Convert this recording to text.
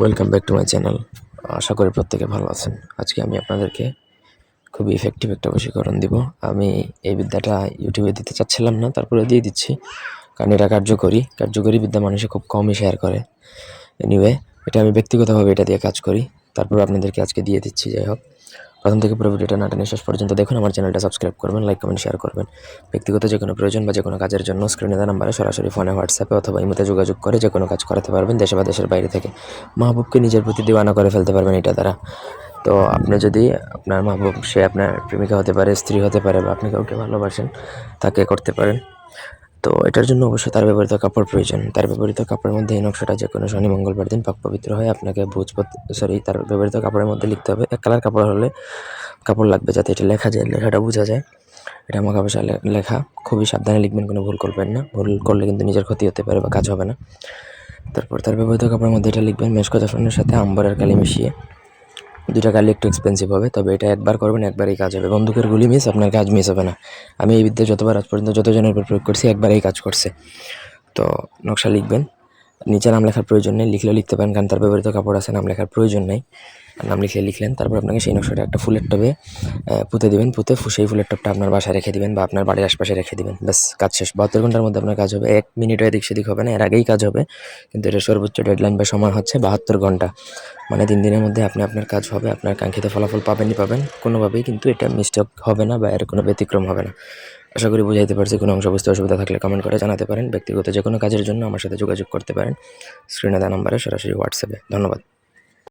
Welcome back to my channel. আশা করি প্রত্যেকে ভালো আছেন। আজকে আমি আপনাদেরকে খুবই ইফেক্টিভ একটা বশীকরণ দিব। আমি এই বিদ্যাটা ইউটিউবে দিতে চাচ্ছিলাম না, তারপরে দিয়ে দিচ্ছি, কারণ এটা কার্যকরী বিদ্যা মানুষে খুব কমই শেয়ার করে। এনিওয়ে, এটা আমি ব্যক্তিগতভাবে এটা দিয়ে কাজ করি, তারপর আপনাদেরকে আজকে দিয়ে দিচ্ছি। যাই হোক, প্রথম থেকে পুরো ভিডিওটা না টেনে শেষ পর্যন্ত দেখুন। আমার চ্যানেলটা সাবস্ক্রাইব করবেন, লাইক কমেন্ট শেয়ার করবেন। ব্যক্তিগত যে কোনো প্রয়োজন বা যে কোনো কাজের জন্য স্ক্রিনে দেওয়া নাম্বারে সরাসরি ফোনে, হোয়াটসঅ্যাপে অথবা ইমোতে যোগাযোগ করে যে কোনো কাজ করাতে পারবেন, দেশে বা দেশের বাইরে থেকে। মাহবুবকে নিজের প্রতি দিওয়ানা করে ফেলতে পারবেন এটা দ্বারা। তো আপনি যদি আপনার মাহবুব, সে আপনার প্রেমিকা হতে পারে, স্ত্রী হতে পারে, বা আপনি কাউকে ভালোবাসেন, তাকে করতে পারেন। তো এটার জন্য অবশ্যই তার ব্যবহৃত কাপড় প্রয়োজন। তার ব্যবহৃত কাপড়ের মধ্যে এই নকশাটা যে কোনো শনি মঙ্গলবার দিন পাক পবিত্র হয় আপনাকে তার ব্যবহৃত কাপড়ের মধ্যে লিখতে হবে। এক কালার কাপড় হলে কাপড় লাগবে, যাতে এটা লেখা যায়, লেখাটা বোঝা যায়। এটা আমার ভাষায় লেখা, খুবই সাবধানে লিখবেন, কোনো ভুল করবেন না। ভুল করলে কিন্তু নিজের ক্ষতি হতে পারে বা কাজ হবে না। তারপর তার ব্যবহৃত কাপড়ের মধ্যে এটা লিখবেন মেশকো জাফরানের সাথে আম্বরের কালি মিশিয়ে। দুইটা কালি একটু এক্সপেন্সিভ হবে, তবে এটা একবার করবেন, একবারই কাজ হবে। বন্দুকের গুলি মিস, আপনার কাজ মিস হবে না। আমি এই বিদ্যা যতবার আজ পর্যন্ত যতজনের উপর প্রয়োগ করছি, একবারেই কাজ করছে। তো নকশা লিখবেন, নিচে নাম লেখার প্রয়োজন নেই, লিখলেও লিখতে পারেন, কারণ তার ব্যবহৃত কাপড় আছে, নাম লেখার প্রয়োজন নেই। নাম লিখলেন। তারপর আপনাকে সেই নকশাটা একটা ফুলের টবে পুঁতে দেবেন। সেই ফুলের টবটা আপনার বাসায় রেখে দিবেন বা আপনার বাড়ির আশপাশে রেখে দিবেন। ব্যাস, কাজ শেষ। 72 ঘন্টার মধ্যে আপনার কাজ হবে। 1 মিনিটও এদিক সেদিক হবে না, এর আগেই কাজ হবে। কিন্তু এটার সর্বোচ্চ ডেডলাইন বা সময় হচ্ছে 72 ঘন্টা। মানে 3 দিনের মধ্যে আপনার কাজ হবে, আপনার কাঙ্ক্ষিত ফলাফল পাবেন কোনোভাবেই। কিন্তু এটা মিস্টেক হবে না বা এর কোনো ব্যতিক্রম হবে না। আশা করি বুঝাইতে পারছি। কোনো অংশ বুঝতে অসুবিধা থাকলে কমেন্ট করে জানাতে পারেন। ব্যক্তিগত যে কোনো কাজের জন্য আমার সাথে যোগাযোগ করতে পারেন স্ক্রিনে দেওয়া নাম্বারে, সরাসরি হোয়াটসঅ্যাপে। ধন্যবাদ।